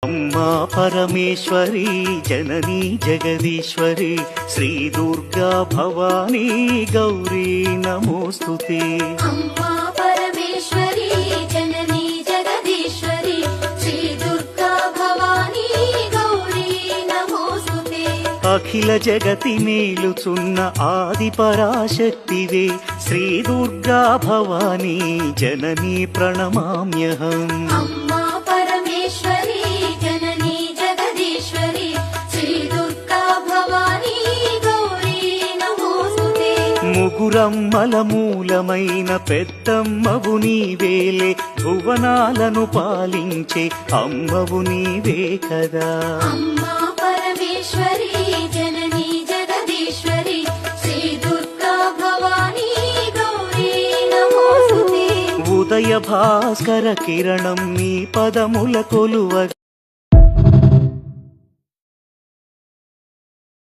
अम्मा परमेश्वरी जननी जगदीश्वरी श्री दुर्गा भवानी गौरी नमोस्तुते। अम्मा परमेश्वरी जननी जगदीश्वरी श्री दुर्गा भवानी गौरी नमोस्तुते। अखिल जगति मेलुचुन्न आदि पराशक्तिवे श्री दुर्गा भवानी जननी प्रणमाम्यहम्। अम्मा परमेश्वरी जननी जगदीश्वरी श्री दुर्गा भवानी गौरी नमोस्तुते। ముగురమ్మల మూలమైన పెద్దమ్మవు నీవేలే భువనాలను పాలించే అమ్మవు నీవే కదా। अम्मा परमेश्वरी जननी जगदीश्वरी श्री दुर्गा भवानी गौरी नमोस्तुते। ఉదయ భాస్కర కిరణం నీ పదముల కొలువ